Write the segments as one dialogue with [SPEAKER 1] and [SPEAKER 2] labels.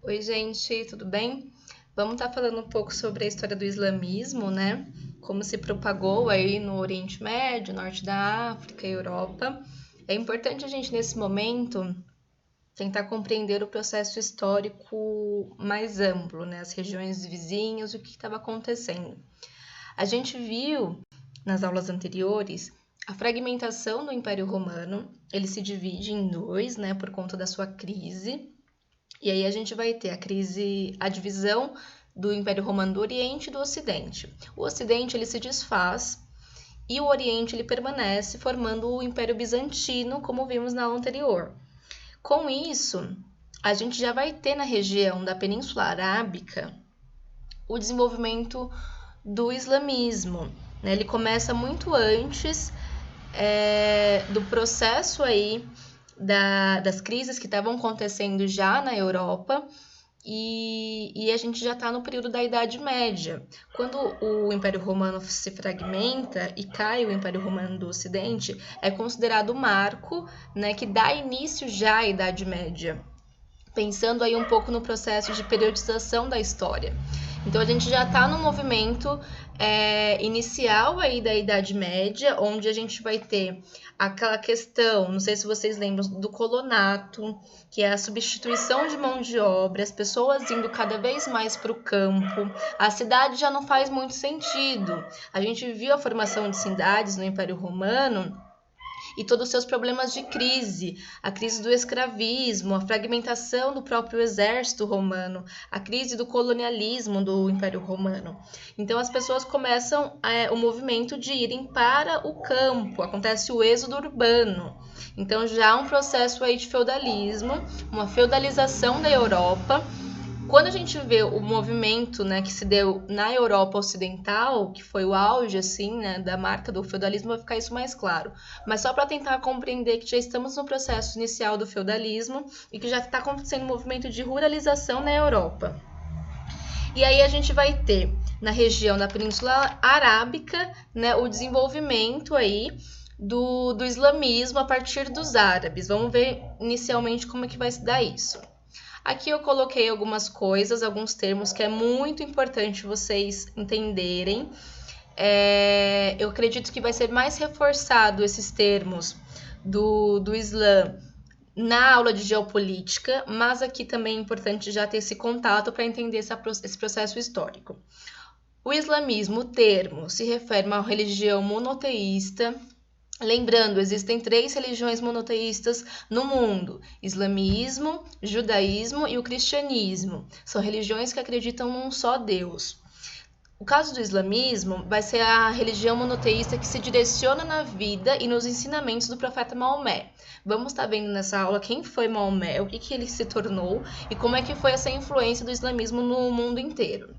[SPEAKER 1] Oi, gente, tudo bem? Vamos estar falando um pouco sobre a história do islamismo, né? Como se propagou aí no Oriente Médio, Norte da África e Europa. É importante a gente, nesse momento, tentar compreender o processo histórico mais amplo, né? As regiões vizinhas, o que estava acontecendo. A gente viu, nas aulas anteriores, a fragmentação do Império Romano. Ele se divide em dois, né? Por conta da sua crise. E aí a gente vai ter a divisão do Império Romano do Oriente e do Ocidente. O Ocidente ele se desfaz e o Oriente ele permanece, formando o Império Bizantino, como vimos na aula anterior. Com isso, a gente já vai ter na região da Península Arábica o desenvolvimento do islamismo, né? Ele começa muito antes do processo aí das crises que estavam acontecendo já na Europa, e a gente já está no período da Idade Média. Quando o Império Romano se fragmenta e cai o Império Romano do Ocidente, é considerado o marco, né, que dá início já à Idade Média, pensando aí um pouco no processo de periodização da história. Então a gente já está no movimento inicial aí da Idade Média, onde a gente vai ter aquela questão, não sei se vocês lembram, do colonato, que é a substituição de mão de obra, as pessoas indo cada vez mais para o campo, a cidade já não faz muito sentido. A gente viu a formação de cidades no Império Romano e todos os seus problemas de crise, a crise do escravismo, a fragmentação do próprio exército romano, a crise do colonialismo do Império Romano. Então as pessoas começam o movimento de irem para o campo, acontece o êxodo urbano. Então já há um processo aí de feudalismo, uma feudalização da Europa. Quando a gente vê o movimento, né, que se deu na Europa Ocidental, que foi o auge assim, né, da marca do feudalismo, vai ficar isso mais claro. Mas só para tentar compreender que já estamos no processo inicial do feudalismo e que já está acontecendo um movimento de ruralização na Europa. E aí a gente vai ter na região da Península Arábica, né, o desenvolvimento aí do islamismo a partir dos árabes. Vamos ver inicialmente como é que vai se dar isso. Aqui eu coloquei algumas coisas, alguns termos que é muito importante vocês entenderem. Eu acredito que vai ser mais reforçado esses termos do Islã na aula de geopolítica, mas aqui também é importante já ter esse contato para entender esse processo histórico. O islamismo, o termo, se refere a uma religião monoteísta. Lembrando, existem 3 religiões monoteístas no mundo: islamismo, judaísmo e o cristianismo. São religiões que acreditam num só Deus. O caso do islamismo vai ser a religião monoteísta que se direciona na vida e nos ensinamentos do profeta Maomé. Vamos estar vendo nessa aula quem foi Maomé, o que ele se tornou e como é que foi essa influência do islamismo no mundo inteiro.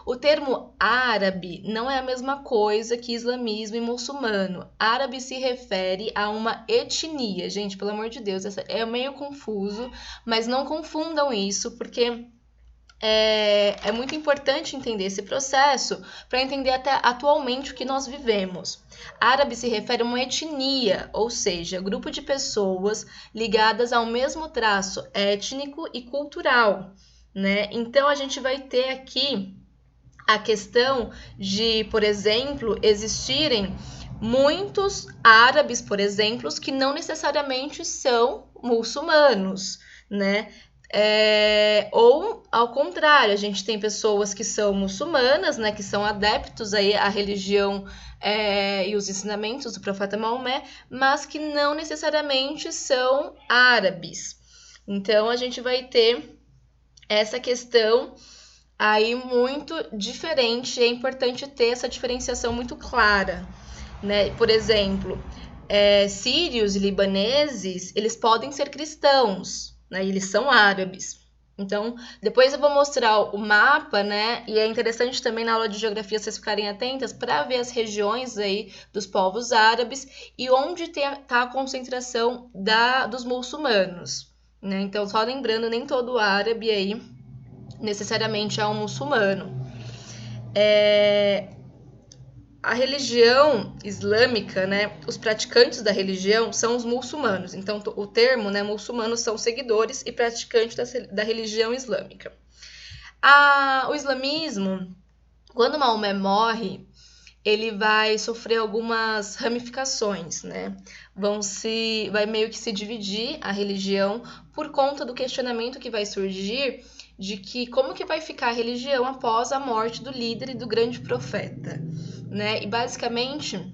[SPEAKER 1] O termo árabe não é a mesma coisa que islamismo e muçulmano. Árabe se refere a uma etnia. Gente, pelo amor de Deus, é meio confuso, mas não confundam isso, porque é muito importante entender esse processo para entender até atualmente o que nós vivemos. Árabe se refere a uma etnia, ou seja, grupo de pessoas ligadas ao mesmo traço étnico e cultural, né? Então a gente vai ter aqui a questão de, por exemplo, existirem muitos árabes, por exemplo, que não necessariamente são muçulmanos, né? Ou ao contrário, a gente tem pessoas que são muçulmanas, né, que são adeptos aí à religião e os ensinamentos do profeta Maomé, mas que não necessariamente são árabes. Então a gente vai ter essa questão aí muito diferente, é importante ter essa diferenciação muito clara, né? Por exemplo, sírios e libaneses, eles podem ser cristãos, né? Eles são árabes. Então, depois eu vou mostrar o mapa, né? E é interessante também na aula de geografia vocês ficarem atentas para ver as regiões aí dos povos árabes e onde está a concentração dos muçulmanos, né? Então, só lembrando, nem todo árabe aí necessariamente a um muçulmano. a religião islâmica, né, os praticantes da religião são os muçulmanos. Então, o termo, né, muçulmanos são seguidores e praticantes da religião islâmica. O islamismo, quando Maomé morre, ele vai sofrer algumas ramificações, né? Vai meio que se dividir a religião por conta do questionamento que vai surgir de que como que vai ficar a religião após a morte do líder e do grande profeta, né? E basicamente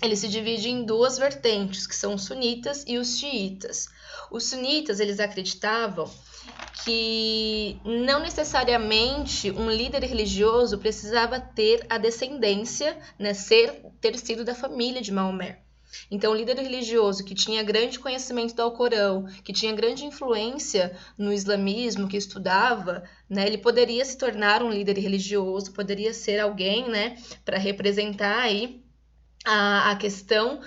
[SPEAKER 1] ele se divide em duas vertentes, que são os sunitas e os xiitas. Os sunitas, eles acreditavam que não necessariamente um líder religioso precisava ter a descendência, né, ter sido da família de Maomé. Então, o líder religioso que tinha grande conhecimento do Alcorão, que tinha grande influência no islamismo, que estudava, né, ele poderia se tornar um líder religioso, poderia ser alguém, né, para representar aí a questão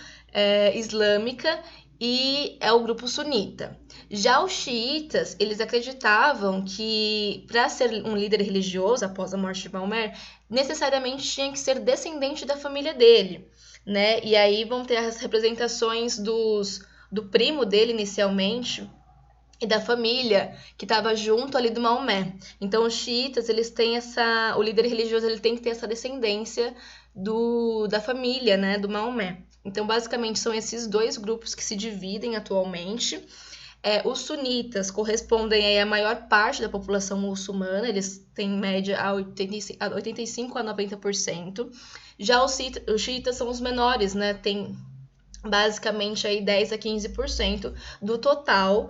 [SPEAKER 1] islâmica, e é o grupo sunita. Já os xiitas, eles acreditavam que para ser um líder religioso após a morte de Maomé, necessariamente tinha que ser descendente da família dele, né? E aí vão ter as representações do primo dele inicialmente e da família que estava junto ali do Maomé. Então os xiitas, eles têm o líder religioso, ele tem que ter essa descendência da família, né, do Maomé. Então, basicamente, são esses dois grupos que se dividem atualmente. Os sunitas correspondem aí à maior parte da população muçulmana, eles têm em média a 85 a 90%. Já os xiitas são os menores, né? Tem basicamente aí 10 a 15% do total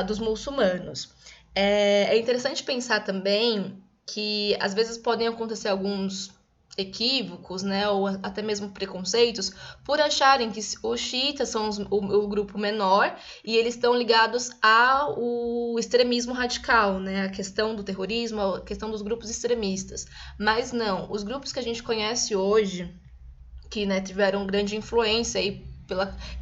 [SPEAKER 1] dos muçulmanos. É interessante pensar também que às vezes podem acontecer alguns equívocos, né, ou até mesmo preconceitos, por acharem que os xiitas são o grupo menor e eles estão ligados ao extremismo radical, né, a questão do terrorismo, a questão dos grupos extremistas. Mas não, os grupos que a gente conhece hoje, que, né, tiveram grande influência aí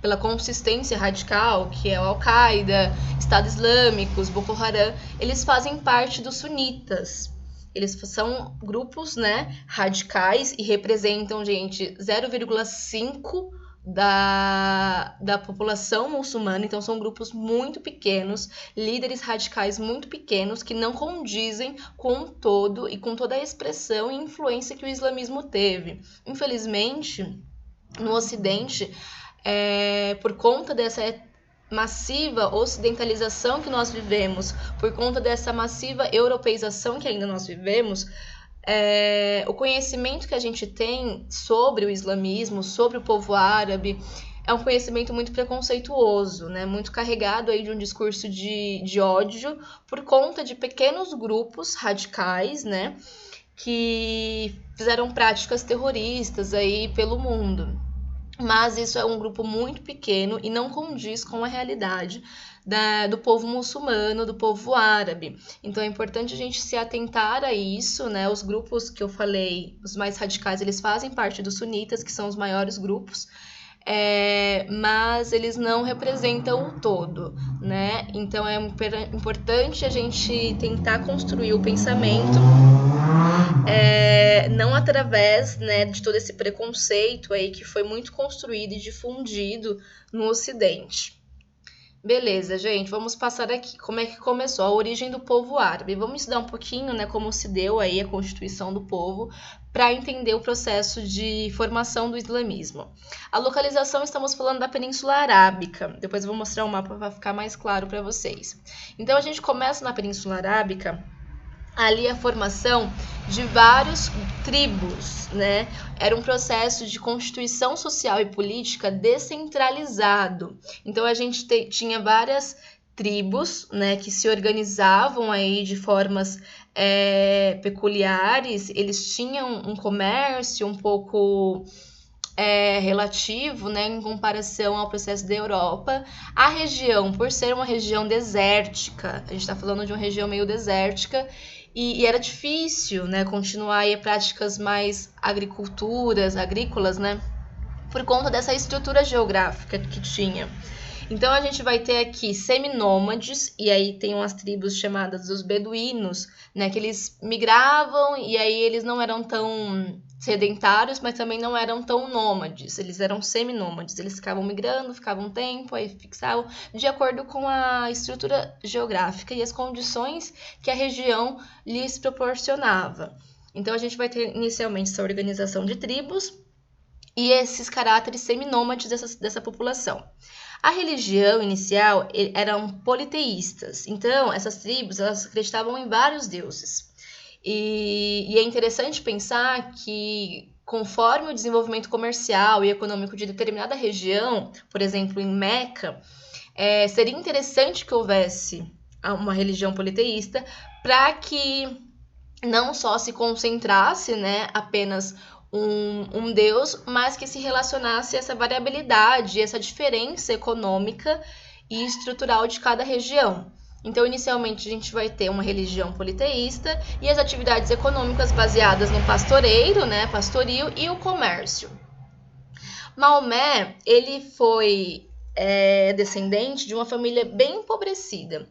[SPEAKER 1] pela consistência radical, que é o Al-Qaeda, Estado Islâmico, os Boko Haram, eles fazem parte dos sunitas. Eles são grupos, né, radicais e representam, gente, 0,5% da população muçulmana. Então, são grupos muito pequenos, líderes radicais muito pequenos, que não condizem com todo e com toda a expressão e influência que o islamismo teve. Infelizmente, no Ocidente, por conta dessa massiva ocidentalização que nós vivemos, por conta dessa massiva europeização que ainda nós vivemos, o conhecimento que a gente tem sobre o islamismo, sobre o povo árabe, é um conhecimento muito preconceituoso, né? Muito carregado aí de um discurso de ódio por conta de pequenos grupos radicais, né? Que fizeram práticas terroristas aí pelo mundo. Mas isso é um grupo muito pequeno e não condiz com a realidade do povo muçulmano, do povo árabe. Então é importante a gente se atentar a isso, né? Os grupos que eu falei, os mais radicais, eles fazem parte dos sunitas, que são os maiores grupos, mas eles não representam o todo, né? Então é importante a gente tentar construir o pensamento não através, né, de todo esse preconceito aí que foi muito construído e difundido no Ocidente. Beleza, gente, vamos passar aqui como é que começou a origem do povo árabe. Vamos estudar um pouquinho, né, como se deu aí a constituição do povo para entender o processo de formação do islamismo. A localização, estamos falando da Península Arábica. Depois eu vou mostrar um mapa para ficar mais claro para vocês. Então a gente começa na Península Arábica, ali a formação de vários tribos, né? Era um processo de constituição social e política descentralizado. Então a gente tinha várias tribos, né, que se organizavam aí de formas peculiares. Eles tinham um comércio um pouco relativo, né, em comparação ao processo da Europa. A região, por ser uma região desértica, a gente está falando de uma região meio desértica, e era difícil, né, continuar aí práticas mais agrícolas, né, por conta dessa estrutura geográfica que tinha. Então a gente vai ter aqui seminômades, e aí tem umas tribos chamadas os beduínos, né, que eles migravam e aí eles não eram tão sedentários, mas também não eram tão nômades, eles eram seminômades, eles ficavam migrando, ficavam um tempo, aí fixavam, de acordo com a estrutura geográfica e as condições que a região lhes proporcionava. Então a gente vai ter inicialmente essa organização de tribos e esses caráteres seminômades dessa população. A religião inicial eram politeístas, então essas tribos elas acreditavam em vários deuses. E é interessante pensar que, conforme o desenvolvimento comercial e econômico de determinada região, por exemplo, em Meca, seria interessante que houvesse uma religião politeísta para que não só se concentrasse, né, apenas um deus, mas que se relacionasse essa variabilidade, essa diferença econômica e estrutural de cada região. Então, inicialmente, a gente vai ter uma religião politeísta e as atividades econômicas baseadas no pastoreio, né, pastoril e o comércio. Maomé, ele foi descendente de uma família bem empobrecida.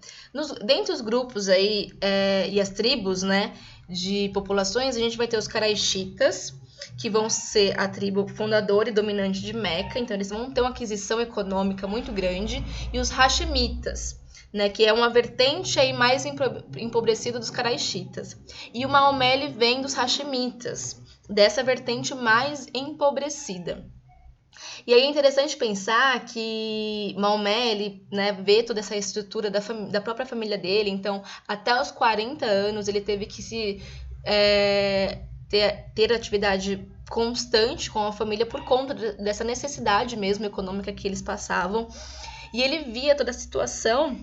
[SPEAKER 1] Dentre os grupos aí e as tribos, né, de populações, a gente vai ter os Qaraixitas, que vão ser a tribo fundadora e dominante de Meca, então eles vão ter uma aquisição econômica muito grande, e os Hashemitas, né, que é uma vertente aí mais empobrecida dos Qaraixitas. E o Maomé ele vem dos Hashemitas, dessa vertente mais empobrecida. E aí é interessante pensar que Maomé, ele, né, vê toda essa estrutura da própria família dele, então até os 40 anos ele teve que ter atividade constante com a família por conta dessa necessidade mesmo econômica que eles passavam. E ele via toda a situação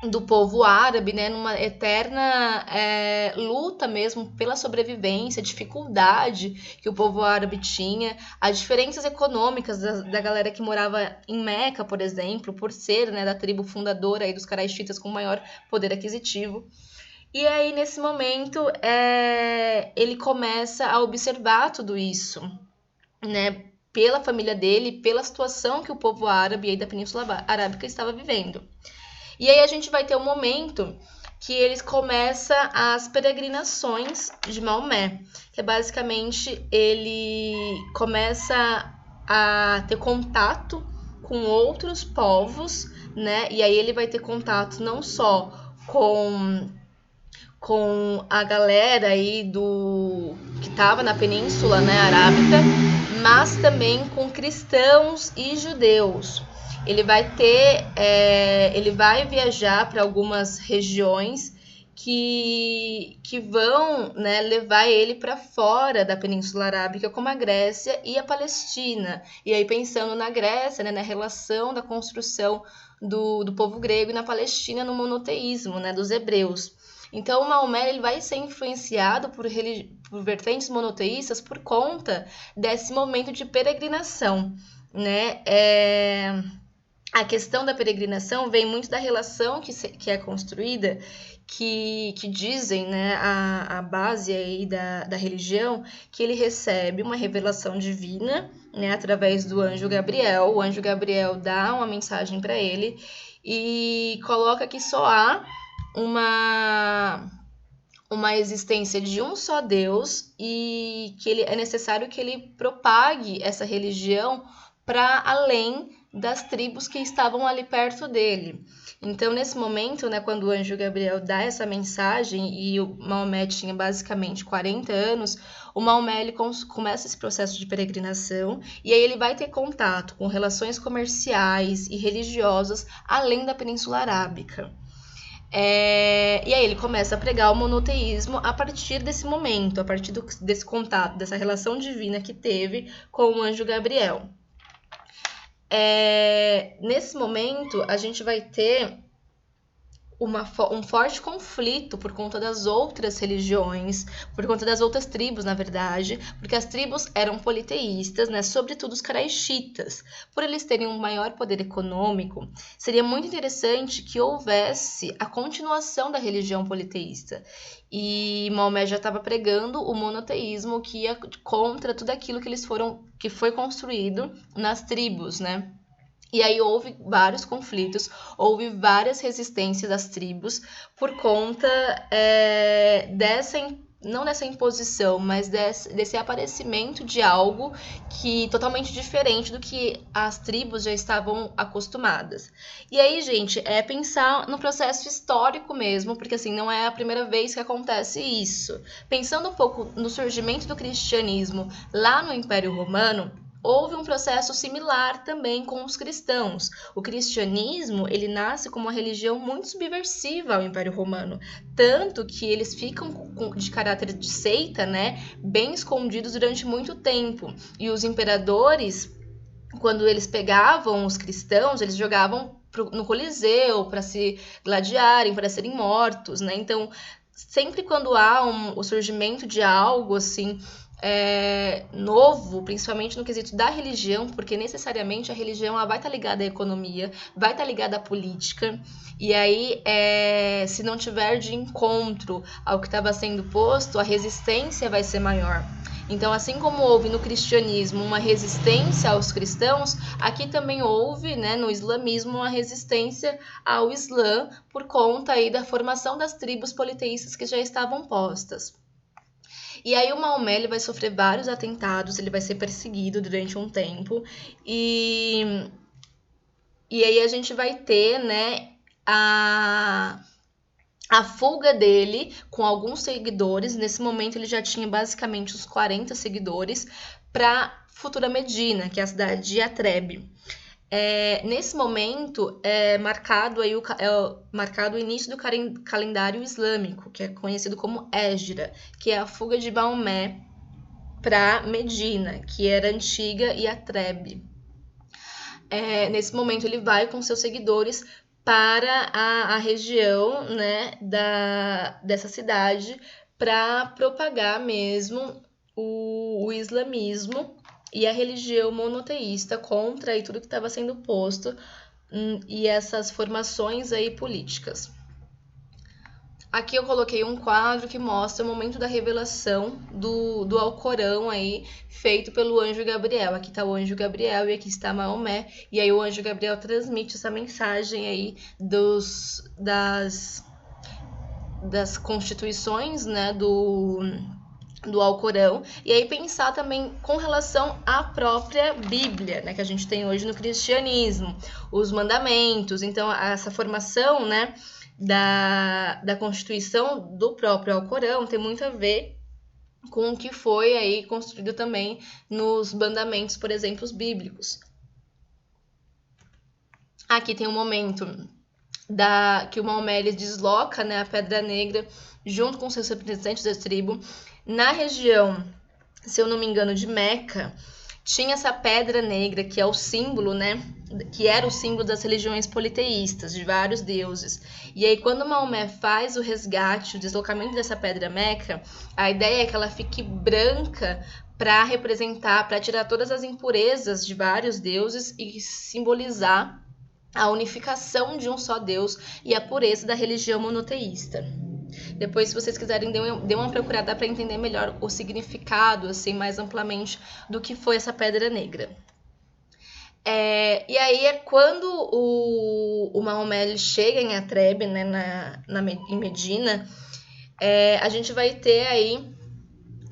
[SPEAKER 1] do povo árabe, né, numa eterna luta mesmo pela sobrevivência, dificuldade que o povo árabe tinha, as diferenças econômicas da galera que morava em Meca, por exemplo, por ser, né, da tribo fundadora aí dos Qaraixitas com maior poder aquisitivo. E aí, nesse momento, ele começa a observar tudo isso, né, pela família dele, pela situação que o povo árabe aí da Península Arábica estava vivendo. E aí a gente vai ter um momento que eles começam as peregrinações de Maomé, que é basicamente ele começa a ter contato com outros povos, né? E aí ele vai ter contato não só com a galera aí que estava na Península, né, Arábica, mas também com cristãos e judeus. Ele vai viajar para algumas regiões que vão, né, levar ele para fora da Península Arábica, como a Grécia e a Palestina. E aí pensando na Grécia, né, na relação da construção do povo grego e na Palestina no monoteísmo, né, dos hebreus. Então, o Maomé ele vai ser influenciado por vertentes monoteístas por conta desse momento de peregrinação, né? A questão da peregrinação vem muito da relação que é construída, que dizem, né, a base aí da religião, que ele recebe uma revelação divina, né, através do anjo Gabriel. O anjo Gabriel dá uma mensagem para ele e coloca que só há uma existência de um só Deus e que é necessário que ele propague essa religião para além das tribos que estavam ali perto dele. Então, nesse momento, né, quando o anjo Gabriel dá essa mensagem e o Maomé tinha basicamente 40 anos, o Maomé ele começa esse processo de peregrinação e aí ele vai ter contato com relações comerciais e religiosas além da Península Arábica. E aí ele começa a pregar o monoteísmo a partir desse momento, a partir desse contato, dessa relação divina que teve com o anjo Gabriel. Nesse momento, a gente vai ter um forte conflito por conta das outras religiões, por conta das outras tribos, na verdade, porque as tribos eram politeístas, né? Sobretudo os Qaraixitas. Por eles terem um maior poder econômico, seria muito interessante que houvesse a continuação da religião politeísta. E Maomé já estava pregando o monoteísmo, que ia contra tudo aquilo que foi construído nas tribos, né? E aí houve vários conflitos, houve várias resistências das tribos por conta não dessa imposição, mas desse aparecimento de algo que totalmente diferente do que as tribos já estavam acostumadas. E aí, gente, é pensar no processo histórico mesmo, porque assim, não é a primeira vez que acontece isso. Pensando um pouco no surgimento do cristianismo lá no Império Romano, houve um processo similar também com os cristãos. O cristianismo, ele nasce como uma religião muito subversiva ao Império Romano, tanto que eles ficam de caráter de seita, né, bem escondidos durante muito tempo. E os imperadores, quando eles pegavam os cristãos, eles jogavam no Coliseu para se gladiarem, para serem mortos, né? Então, sempre quando há o surgimento de algo assim novo, principalmente no quesito da religião, porque necessariamente a religião vai estar ligada à economia, vai estar ligada à política, e aí se não tiver de encontro ao que estava sendo posto, a resistência vai ser maior. Então, assim como houve no cristianismo uma resistência aos cristãos, aqui também houve, né, no islamismo, uma resistência ao Islã por conta aí da formação das tribos politeístas que já estavam postas. E aí o Maomé ele vai sofrer vários atentados, ele vai ser perseguido durante um tempo, e aí a gente vai ter, né, a fuga dele com alguns seguidores. Nesse momento ele já tinha basicamente uns 40 seguidores para futura Medina, que é a cidade de Yatreb. Nesse momento é marcado o início do calendário islâmico, que é conhecido como Égira, que é a fuga de Maomé para Medina, que era antiga Yatreb. Nesse momento ele vai com seus seguidores para a região, né, dessa cidade para propagar mesmo o islamismo e a religião monoteísta contra tudo que estava sendo posto e essas formações aí políticas. Aqui eu coloquei um quadro que mostra o momento da revelação do Alcorão aí, feito pelo anjo Gabriel. Aqui está o anjo Gabriel e aqui está Maomé. E aí o anjo Gabriel transmite essa mensagem aí das constituições, né, do Alcorão, e aí pensar também com relação à própria Bíblia, né, que a gente tem hoje no cristianismo, os mandamentos. Então essa formação, né, da constituição do próprio Alcorão tem muito a ver com o que foi aí construído também nos mandamentos, por exemplo, os bíblicos. Aqui tem um momento que o Maomé ele desloca, né, a Pedra Negra junto com seus representantes da tribo. Na região, se eu não me engano, de Meca, tinha essa Pedra Negra, que é o símbolo, né, que era o símbolo das religiões politeístas, de vários deuses. E aí, quando Maomé faz o resgate, o deslocamento dessa Pedra Meca, a ideia é que ela fique branca para representar, para tirar todas as impurezas de vários deuses e simbolizar a unificação de um só Deus e a pureza da religião monoteísta. Depois, se vocês quiserem, dê uma procurada para entender melhor o significado, assim, mais amplamente, do que foi essa Pedra Negra. E aí é quando o Maomé chega em Yatreb, né, em Medina, a gente vai ter aí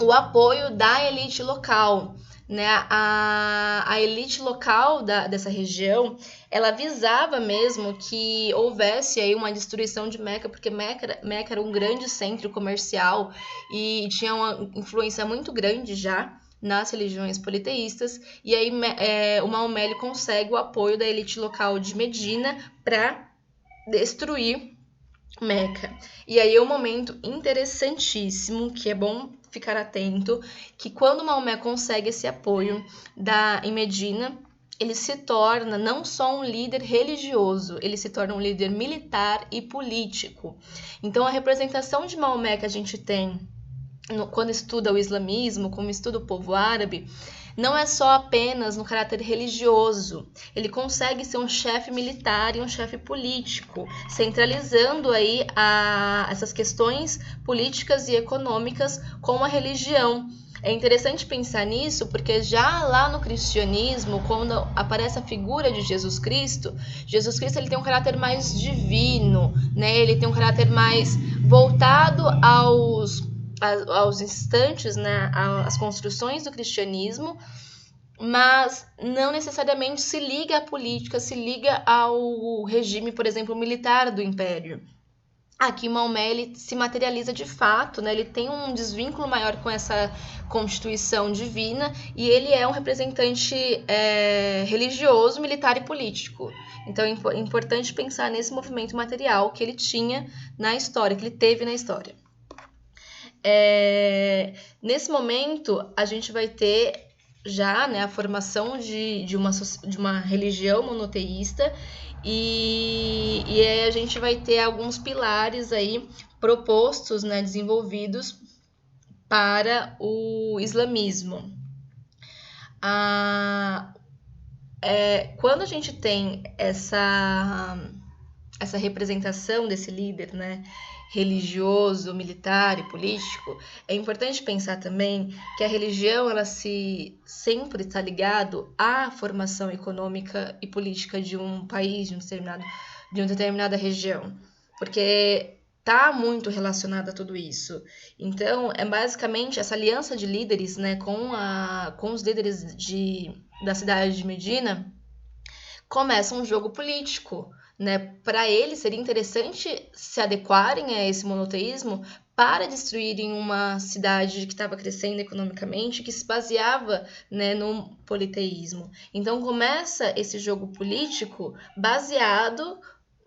[SPEAKER 1] o apoio da elite local, né? A elite local dessa região, ela visava mesmo que houvesse aí uma destruição de Meca, porque Meca era um grande centro comercial e tinha uma influência muito grande já nas religiões politeístas, e aí o Maomé ele consegue o apoio da elite local de Medina para destruir Meca. E aí é um momento interessantíssimo, que é bom ficar atento, que quando Maomé consegue esse apoio em Medina, ele se torna não só um líder religioso, ele se torna um líder militar e político. Então a representação de Maomé que a gente tem quando estuda o islamismo, como estuda o povo árabe, não é só apenas no caráter religioso. Ele consegue ser um chefe militar e um chefe político, centralizando aí essas questões políticas e econômicas com a religião. É interessante pensar nisso porque já lá no cristianismo, quando aparece a figura de Jesus Cristo ele tem um caráter mais divino, né? Ele tem um caráter mais voltado aos instantes, né, as construções do cristianismo, mas não necessariamente se liga à política, se liga ao regime, por exemplo, militar do Império. Aqui Maomé ele se materializa de fato, né? Ele tem um desvínculo maior com essa constituição divina e ele é um representante religioso, militar e político. Então é importante pensar nesse movimento material que ele tinha na história, que ele teve na história. Nesse momento, a gente vai ter já, né, a formação de uma religião monoteísta e aí a gente vai ter alguns pilares aí propostos, né, desenvolvidos para o islamismo. Quando a gente tem essa representação desse líder, né, religioso, militar e político, é importante pensar também que a religião ela sempre está ligado à formação econômica e política de um país, de uma determinada região, porque está muito relacionada a tudo isso. Então, é basicamente essa aliança de líderes, né, com os líderes da cidade de Medina, começa um jogo político. Né? Para eles seria interessante se adequarem a esse monoteísmo para destruírem uma cidade que estava crescendo economicamente, que se baseava, né, no politeísmo. Então começa esse jogo político baseado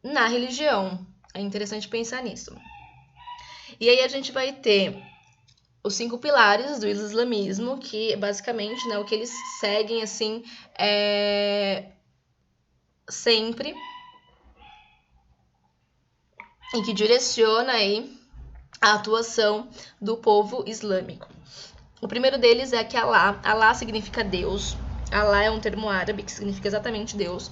[SPEAKER 1] na religião. É interessante pensar nisso. E aí a gente vai ter os 5 pilares do islamismo, que basicamente, né, o que eles seguem assim sempre, e que direciona aí a atuação do povo islâmico. O primeiro deles é que Alá significa Deus. Alá é um termo árabe que significa exatamente Deus.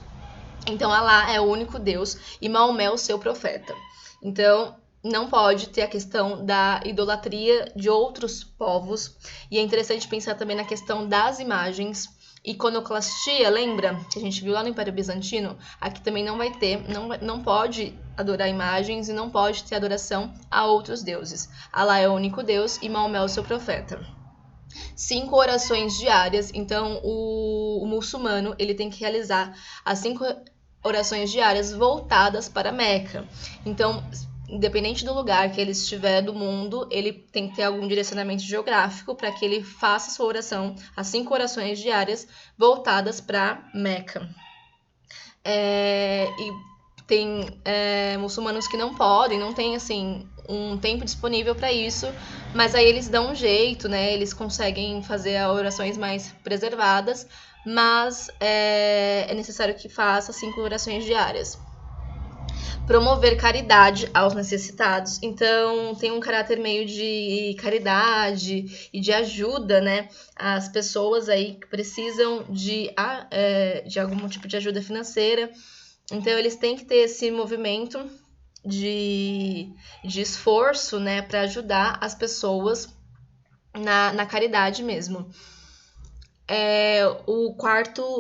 [SPEAKER 1] Então, Alá é o único Deus e Maomé é o seu profeta. Então, não pode ter a questão da idolatria de outros povos. E é interessante pensar também na questão das imagens. Iconoclastia, lembra? Que a gente viu lá no Império Bizantino? Aqui também não vai ter, não pode adorar imagens e não pode ter adoração a outros deuses. Alá é o único Deus e Maomé é o seu profeta. 5 orações diárias, então o muçulmano ele tem que realizar as 5 orações diárias voltadas para Meca. Então, independente do lugar que ele estiver do mundo, ele tem que ter algum direcionamento geográfico para que ele faça sua oração, as 5 orações diárias voltadas para Meca. E tem muçulmanos que não podem, não tem assim um tempo disponível para isso, mas aí eles dão um jeito, né? Eles conseguem fazer orações mais preservadas, mas é necessário que faça 5 orações diárias. Promover caridade aos necessitados, então tem um caráter meio de caridade e de ajuda, né, às pessoas aí que precisam de algum tipo de ajuda financeira. Então eles têm que ter esse movimento de esforço, né, para ajudar as pessoas na caridade mesmo. O quarto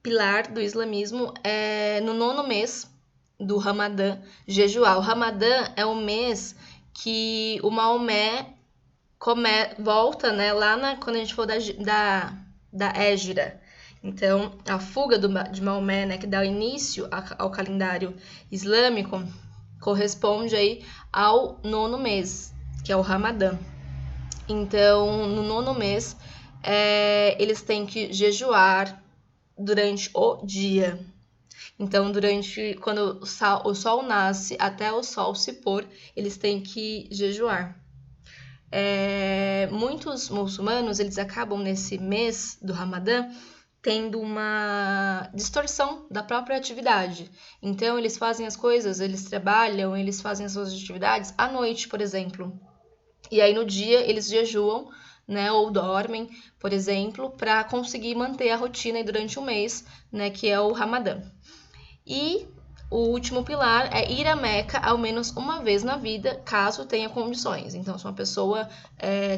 [SPEAKER 1] pilar do islamismo é no 9º mês do Ramadã, jejuar. O Ramadã é o mês que o Maomé volta, né, lá quando a gente for da Hégira. Então, a fuga de Maomé, né, que dá início ao calendário islâmico, corresponde aí ao 9º mês, que é o Ramadã. Então, no 9º mês, eles têm que jejuar durante o dia. Então, quando o sol nasce até o sol se pôr, eles têm que jejuar. Muitos muçulmanos, eles acabam nesse mês do Ramadã tendo uma distorção da própria atividade. Então, eles fazem as coisas, eles trabalham, eles fazem as suas atividades à noite, por exemplo. E aí, no dia, eles jejuam, né, ou dormem, por exemplo, para conseguir manter a rotina durante um mês, né, que é o Ramadã. E o último pilar é ir a Meca ao menos uma vez na vida, caso tenha condições. Então, se uma pessoa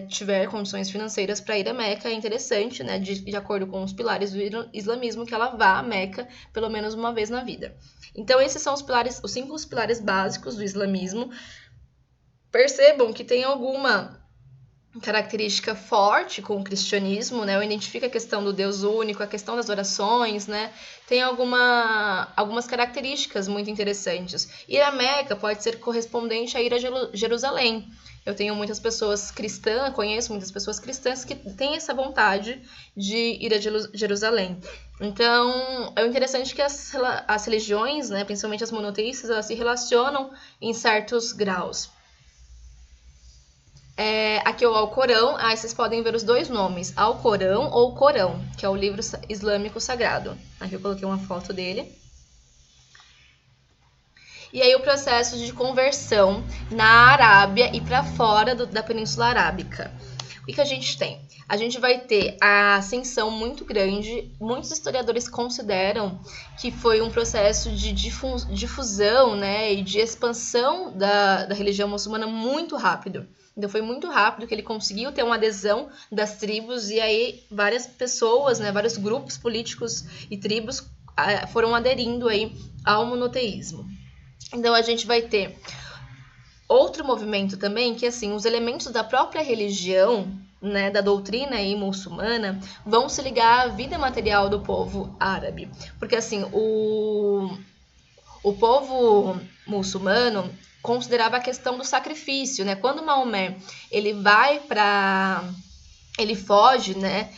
[SPEAKER 1] tiver condições financeiras para ir a Meca, é interessante, né, de acordo com os pilares do islamismo, que ela vá a Meca pelo menos uma vez na vida. Então, esses são os 5 pilares básicos do islamismo. Percebam que tem alguma característica forte com o cristianismo, né? Eu identifico a questão do Deus único, a questão das orações, né? Tem algumas características muito interessantes. Ir a Meca pode ser correspondente a ir a Jerusalém. Eu tenho muitas pessoas cristãs, conheço muitas pessoas cristãs que têm essa vontade de ir a Jerusalém. Então, é interessante que as religiões, né, principalmente as monoteístas, elas se relacionam em certos graus. Aqui é o Alcorão, aí vocês podem ver os dois nomes, Alcorão ou Corão, que é o livro islâmico sagrado. Aqui eu coloquei uma foto dele. E aí o processo de conversão na Arábia e para fora da Península Arábica. O que a gente tem? A gente vai ter a ascensão muito grande. Muitos historiadores consideram que foi um processo de difusão, né, e de expansão da religião muçulmana muito rápido. Então foi muito rápido que ele conseguiu ter uma adesão das tribos e aí várias pessoas, né, vários grupos políticos e tribos foram aderindo aí ao monoteísmo. Então a gente vai ter outro movimento também que assim, os elementos da própria religião, né, da doutrina aí muçulmana, vão se ligar à vida material do povo árabe. Porque assim, o povo muçulmano considerava a questão do sacrifício, né? Quando Maomé ele foge, né?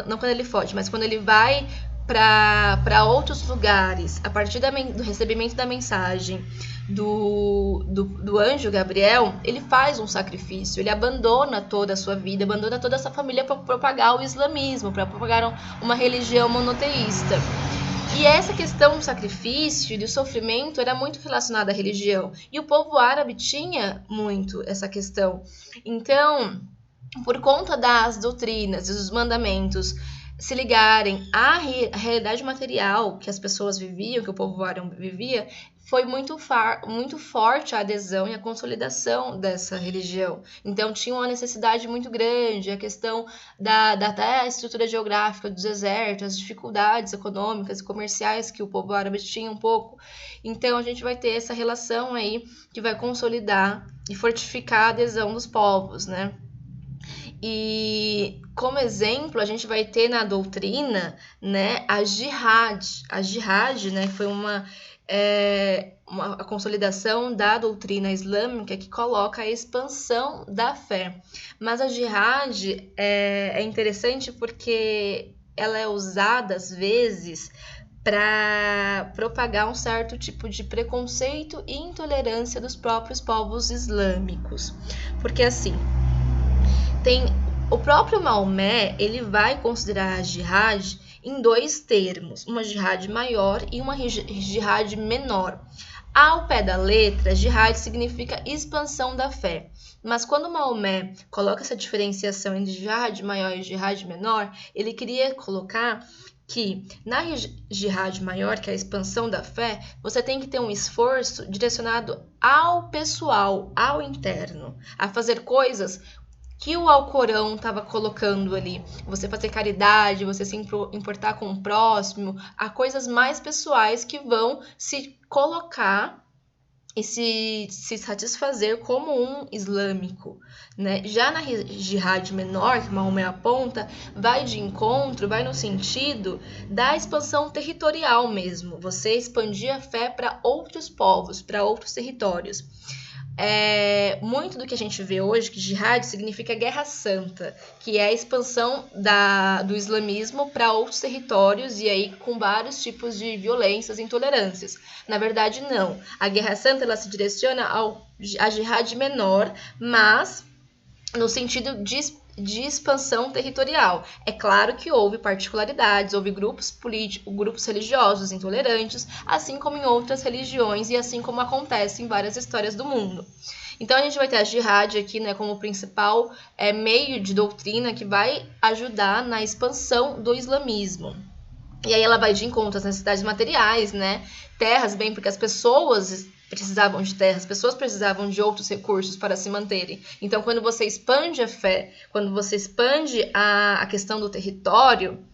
[SPEAKER 1] Não quando ele foge, mas quando ele vai para outros lugares, a partir do recebimento da mensagem do anjo Gabriel, ele faz um sacrifício, ele abandona toda a sua vida, abandona toda a sua família para propagar o islamismo, para propagar uma religião monoteísta. E essa questão do sacrifício e do sofrimento era muito relacionada à religião. E o povo árabe tinha muito essa questão. Então, por conta das doutrinas e dos mandamentos se ligarem à realidade material que as pessoas viviam, que o povo árabe vivia, foi muito forte a adesão e a consolidação dessa religião. Então, tinha uma necessidade muito grande, a questão até a estrutura geográfica dos desertos, as dificuldades econômicas e comerciais que o povo árabe tinha um pouco. Então, a gente vai ter essa relação aí que vai consolidar e fortificar a adesão dos povos, né? E como exemplo, a gente vai ter na doutrina, né, a jihad. A jihad, né, foi a consolidação da doutrina islâmica que coloca a expansão da fé. Mas a jihad é interessante porque ela é usada, às vezes, para propagar um certo tipo de preconceito e intolerância dos próprios povos islâmicos. Porque, assim, o próprio Maomé, ele vai considerar a jihad em dois termos, uma jihad maior e uma jihad menor. Ao pé da letra, jihad significa expansão da fé. Mas quando Maomé coloca essa diferenciação entre jihad maior e jihad menor, ele queria colocar que na jihad maior, que é a expansão da fé, você tem que ter um esforço direcionado ao pessoal, ao interno, a fazer coisas que o Alcorão estava colocando ali. Você fazer caridade, você se importar com o próximo, há coisas mais pessoais que vão se colocar e se satisfazer como um islâmico, né? Já na jihad menor, que Maomé aponta, vai de encontro, vai no sentido da expansão territorial mesmo. Você expandir a fé para outros povos, para outros territórios. Muito do que a gente vê hoje, que jihad significa guerra santa, que é a expansão do islamismo para outros territórios e aí com vários tipos de violências e intolerâncias. Na verdade, não. A guerra santa ela se direciona à jihad menor, mas no sentido de expansão territorial. É claro que houve particularidades, houve grupos políticos, grupos religiosos intolerantes, assim como em outras religiões e assim como acontece em várias histórias do mundo. Então a gente vai ter a jihad aqui, né, como principal meio de doutrina que vai ajudar na expansão do islamismo. E aí ela vai de encontro às necessidades materiais, né? Terras, bem, porque as pessoas precisavam de terra, as pessoas precisavam de outros recursos para se manterem. Então, quando você expande a fé, quando você expande a questão do território,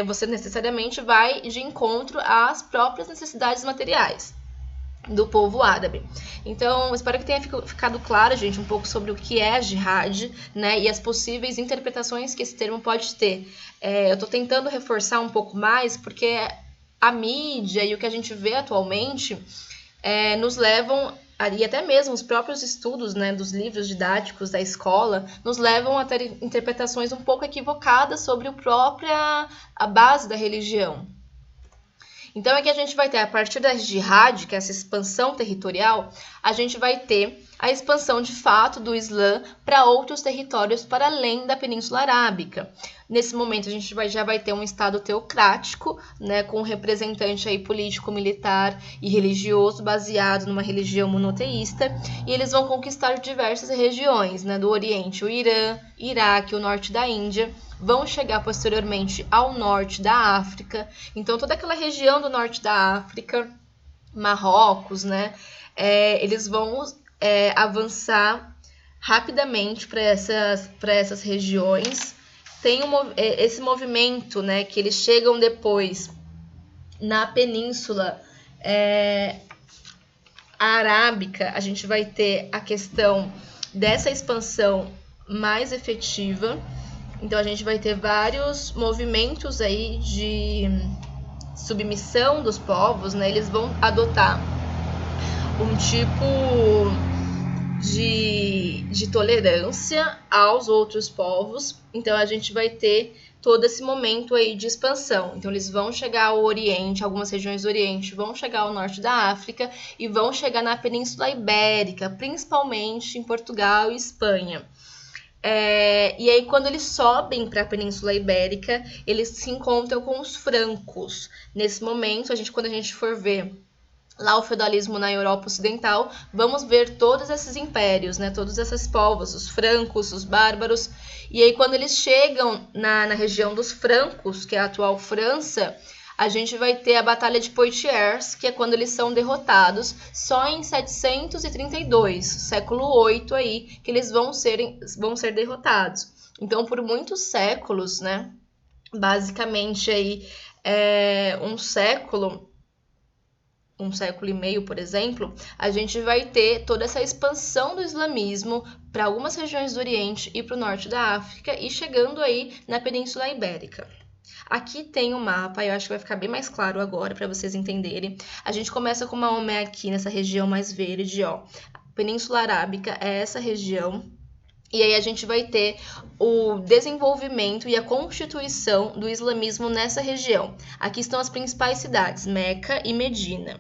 [SPEAKER 1] você necessariamente vai de encontro às próprias necessidades materiais. do povo árabe. Então, espero que tenha ficado claro, gente, um pouco sobre o que é a jihad, né, e as possíveis interpretações que esse termo pode ter. Eu estou tentando reforçar um pouco mais, porque a mídia e o que a gente vê atualmente nos levam, e até mesmo os próprios estudos, né, dos livros didáticos da escola, nos levam a ter interpretações um pouco equivocadas sobre a base da religião. Então, aqui a gente vai ter, a partir da jihad, que é essa expansão territorial, a gente vai ter a expansão de fato do Islã para outros territórios para além da Península Arábica. Nesse momento, a gente já vai ter um Estado teocrático, né, com um representante aí político, militar e religioso baseado numa religião monoteísta, e eles vão conquistar diversas regiões, né, do Oriente, o Irã, Iraque, o norte da Índia, vão chegar posteriormente ao norte da África. Então, toda aquela região do norte da África, Marrocos, né, eles vão avançar rapidamente para essas regiões. Tem esse movimento, né, que eles chegam depois na Península Arábica. A gente vai ter a questão dessa expansão mais efetiva. Então, a gente vai ter vários movimentos aí de submissão dos povos, né? Eles vão adotar um tipo de tolerância aos outros povos. Então, a gente vai ter todo esse momento aí de expansão. Então, eles vão chegar ao Oriente, algumas regiões do Oriente, vão chegar ao norte da África e vão chegar na Península Ibérica, principalmente em Portugal e Espanha. E aí, quando eles sobem para a Península Ibérica, eles se encontram com os francos. Nesse momento, quando a gente for ver lá o feudalismo na Europa Ocidental, vamos ver todos esses impérios, né? Todos esses povos, os francos, os bárbaros. E aí, quando eles chegam na região dos francos, que é a atual França, a gente vai ter a Batalha de Poitiers, que é quando eles são derrotados, só em 732, século VIII aí, que eles vão ser derrotados. Então, por muitos séculos, né, basicamente aí, um século e meio, por exemplo, a gente vai ter toda essa expansão do islamismo para algumas regiões do Oriente e para o norte da África e chegando aí na Península Ibérica. Aqui tem um mapa, eu acho que vai ficar bem mais claro agora para vocês entenderem. A gente começa com Maomé aqui nessa região mais verde, ó. Península Arábica é essa região. E aí a gente vai ter o desenvolvimento e a constituição do islamismo nessa região. Aqui estão as principais cidades, Meca e Medina.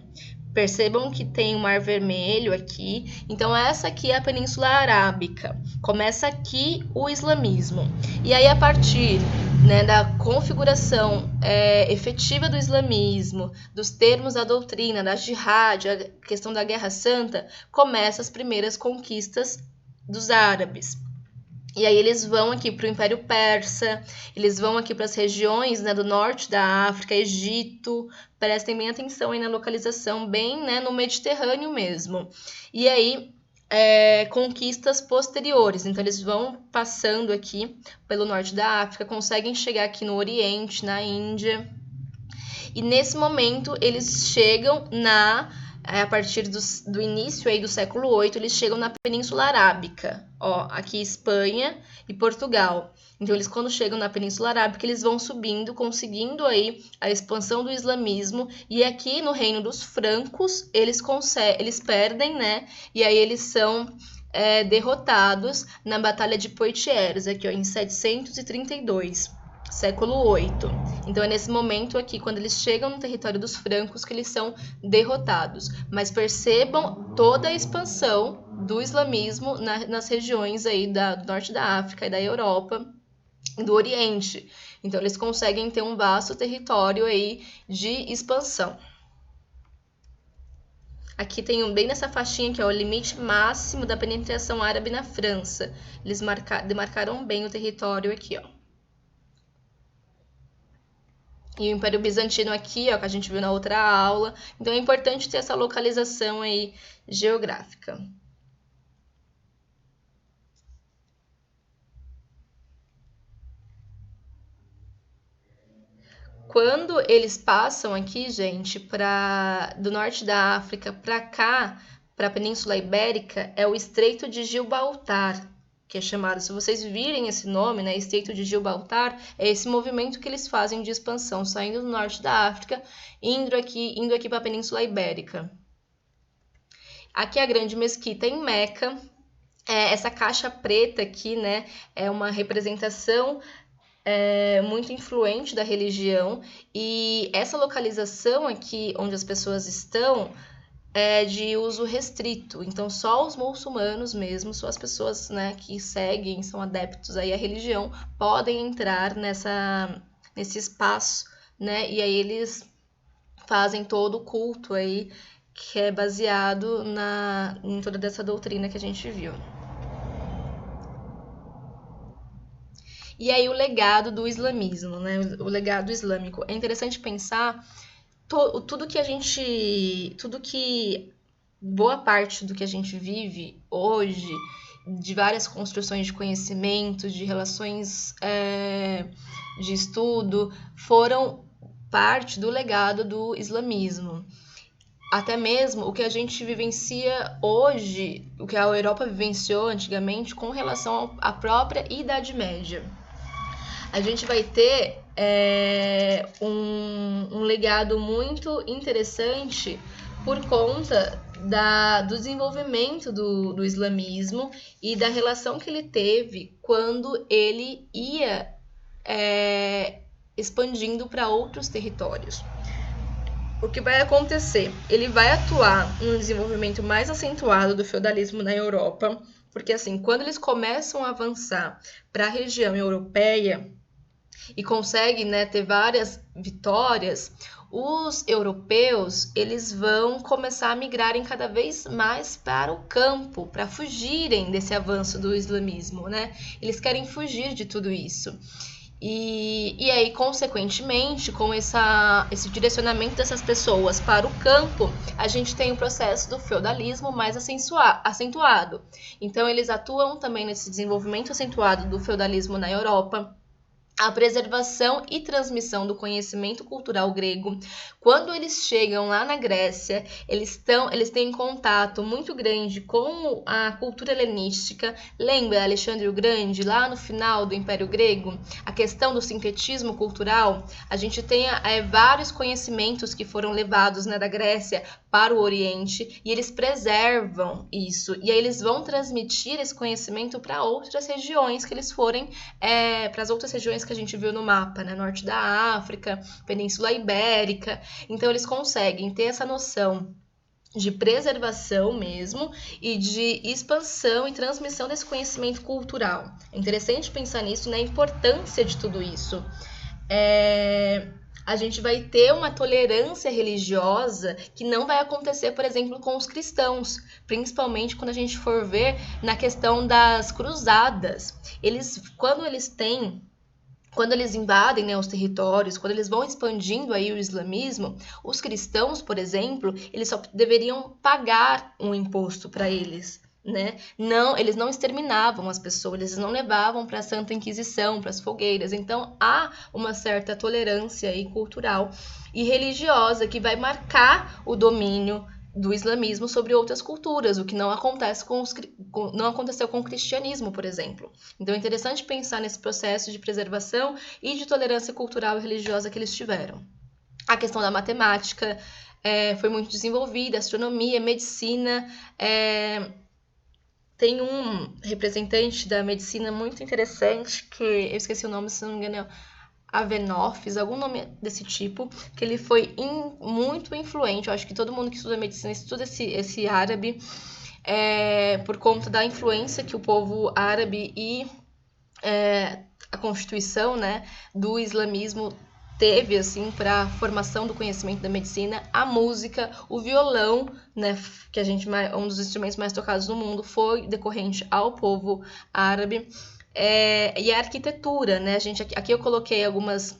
[SPEAKER 1] Percebam que tem o Mar Vermelho aqui. Então, essa aqui é a Península Arábica. Começa aqui o islamismo. E aí, a partir, né, da configuração efetiva do islamismo, dos termos da doutrina, da jihad, a questão da Guerra Santa, começam as primeiras conquistas dos árabes. E aí eles vão aqui para o Império Persa, eles vão aqui para as regiões, né, do norte da África, Egito. Prestem bem atenção aí na localização, bem, né, no Mediterrâneo mesmo. E aí, conquistas posteriores. Então, eles vão passando aqui pelo norte da África, conseguem chegar aqui no Oriente, na Índia. E nesse momento, eles chegam a partir do início aí do século VIII, eles chegam na Península Arábica, ó, aqui Espanha e Portugal. Então, eles quando chegam na Península Arábica, eles vão subindo, conseguindo aí a expansão do islamismo, e aqui no reino dos francos, eles perdem, né, e aí eles são derrotados na Batalha de Poitiers, aqui ó, em 732. Século VIII. Então, é nesse momento aqui, quando eles chegam no território dos francos, que eles são derrotados. Mas percebam toda a expansão do islamismo nas regiões aí do norte da África e da Europa e do Oriente. Então, eles conseguem ter um vasto território aí de expansão. Aqui tem bem nessa faixinha que é o limite máximo da penetração árabe na França. Eles demarcaram bem o território aqui, ó. E o Império Bizantino aqui, ó, que a gente viu na outra aula. Então, é importante ter essa localização aí geográfica. Quando eles passam aqui, gente, do norte da África para cá, para a Península Ibérica, é o Estreito de Gibraltar, que é chamado. Se vocês virem esse nome, né, Estreito de Gibraltar, é esse movimento que eles fazem de expansão, saindo do norte da África, indo aqui para a Península Ibérica. Aqui é a grande mesquita em Meca. Essa caixa preta aqui, né, é uma representação muito influente da religião, e essa localização aqui onde as pessoas estão é de uso restrito, então só os muçulmanos mesmo, só as pessoas, né, que seguem, são adeptos aí à religião, podem entrar nesse espaço, né, e aí eles fazem todo o culto aí que é baseado em toda essa doutrina que a gente viu. E aí o legado do islamismo, né? O legado islâmico. É interessante pensar tudo que boa parte do que a gente vive hoje, de várias construções de conhecimento, de relações de estudo, foram parte do legado do islamismo. Até mesmo o que a gente vivencia hoje, o que a Europa vivenciou antigamente com relação à própria Idade Média. A gente vai ter um legado muito interessante por conta do desenvolvimento do islamismo e da relação que ele teve quando ele ia expandindo para outros territórios. O que vai acontecer? Ele vai atuar num desenvolvimento mais acentuado do feudalismo na Europa, porque assim, quando eles começam a avançar para a região europeia e conseguem, né, ter várias vitórias, os europeus eles vão começar a migrarem cada vez mais para o campo, para fugirem desse avanço do islamismo, né? Eles querem fugir de tudo isso. E aí, consequentemente, com esse direcionamento dessas pessoas para o campo, a gente tem o processo do feudalismo mais acentuado. Então, eles atuam também nesse desenvolvimento acentuado do feudalismo na Europa, a preservação e transmissão do conhecimento cultural grego. Quando eles chegam lá na Grécia, eles têm contato muito grande com a cultura helenística. Lembra Alexandre o Grande, lá no final do Império Grego? A questão do sincretismo cultural. A gente tem vários conhecimentos que foram levados, né, da Grécia para o Oriente, e eles preservam isso. E aí eles vão transmitir esse conhecimento para outras regiões que eles forem, para as outras regiões que a gente viu no mapa, né? Norte da África, Península Ibérica. Então, eles conseguem ter essa noção de preservação mesmo e de expansão e transmissão desse conhecimento cultural. É interessante pensar nisso, na importância de tudo isso. A gente vai ter uma tolerância religiosa que não vai acontecer, por exemplo, com os cristãos, principalmente quando a gente for ver na questão das cruzadas. Quando eles invadem, né, os territórios, quando eles vão expandindo aí o islamismo, os cristãos, por exemplo, eles só deveriam pagar um imposto para eles, né? Não, eles não exterminavam as pessoas, eles não levavam para a Santa Inquisição, para as fogueiras. Então, há uma certa tolerância aí cultural e religiosa que vai marcar o domínio do islamismo sobre outras culturas, o que não aconteceu com o cristianismo, por exemplo. Então é interessante pensar nesse processo de preservação e de tolerância cultural e religiosa que eles tiveram. A questão da matemática foi muito desenvolvida, astronomia, medicina. Tem um representante da medicina muito interessante, que eu esqueci o nome, se não me engano, Avenófis, algum nome desse tipo, que ele foi muito influente. Eu acho que todo mundo que estuda medicina estuda esse árabe, por conta da influência que o povo árabe e a constituição, né, do islamismo teve assim para a formação do conhecimento da medicina. A música, o violão, né, que um dos instrumentos mais tocados no mundo, foi decorrente ao povo árabe. E a arquitetura, né? Aqui eu coloquei algumas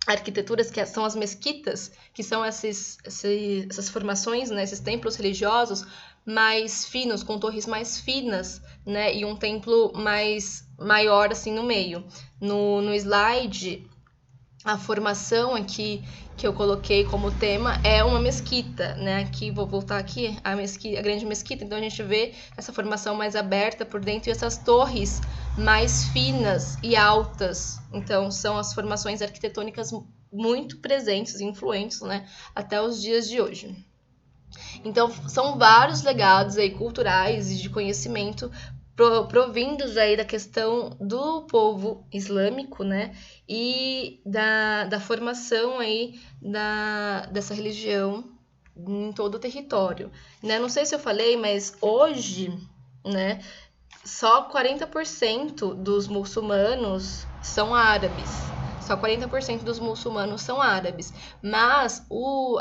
[SPEAKER 1] arquiteturas que são as mesquitas, que são essas formações, né, esses templos religiosos mais finos, com torres mais finas, né, e um templo maior assim no meio. No slide a formação aqui que eu coloquei como tema é uma mesquita, né? Aqui, vou voltar aqui, a grande mesquita. Então a gente vê essa formação mais aberta por dentro e essas torres mais finas e altas. Então são as formações arquitetônicas muito presentes e influentes, né? Até os dias de hoje. Então são vários legados aí culturais e de conhecimento provindos aí da questão do povo islâmico, né, e da formação aí dessa religião em todo o território, né? Não sei se eu falei, mas hoje, né, só 40% dos muçulmanos são árabes. Só 40% dos muçulmanos são árabes. Mas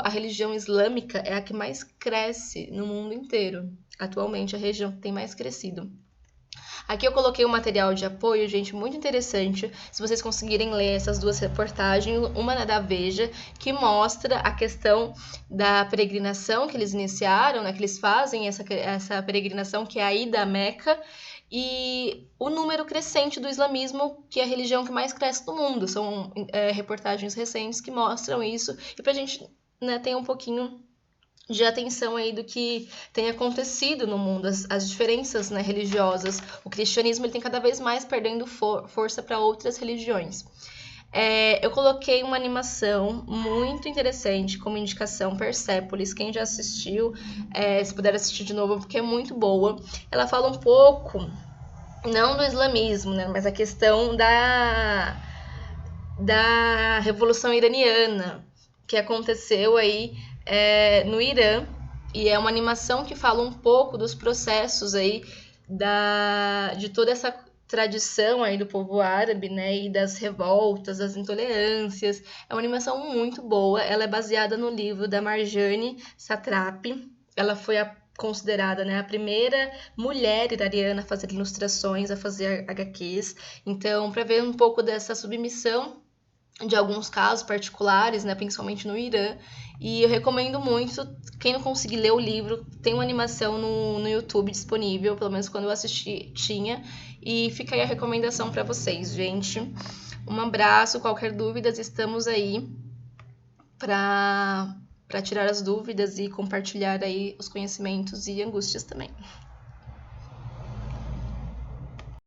[SPEAKER 1] a religião islâmica é a que mais cresce no mundo inteiro. Atualmente, a região que tem mais crescido. Aqui eu coloquei um material de apoio, gente, muito interessante. Se vocês conseguirem ler essas duas reportagens, uma é da Veja, que mostra a questão da peregrinação que eles iniciaram, né, que eles fazem essa peregrinação, que é a ida à Meca, e o número crescente do islamismo, que é a religião que mais cresce no mundo. São reportagens recentes que mostram isso, e pra gente, né, ter um pouquinho de atenção aí do que tem acontecido no mundo, as diferenças, né, religiosas. O cristianismo ele tem cada vez mais perdendo força para outras religiões. Eu coloquei uma animação muito interessante como indicação, Persepolis. Quem já assistiu, se puder assistir de novo, porque é muito boa. Ela fala um pouco, não do islamismo, né, mas a questão da Revolução Iraniana, que aconteceu aí no Irã, e é uma animação que fala um pouco dos processos aí de toda essa tradição aí do povo árabe, né, e das revoltas, das intolerâncias. É uma animação muito boa, ela é baseada no livro da Marjane Satrapi. Ela foi considerada, né, a primeira mulher iraniana a fazer ilustrações, a fazer HQs. Então, para ver um pouco dessa submissão de alguns casos particulares, né, principalmente no Irã, e eu recomendo muito. Quem não conseguir ler o livro, tem uma animação no YouTube disponível, pelo menos quando eu assisti tinha, e fica aí a recomendação para vocês, gente. Um abraço, qualquer dúvida, estamos aí para tirar as dúvidas e compartilhar aí os conhecimentos e angústias também.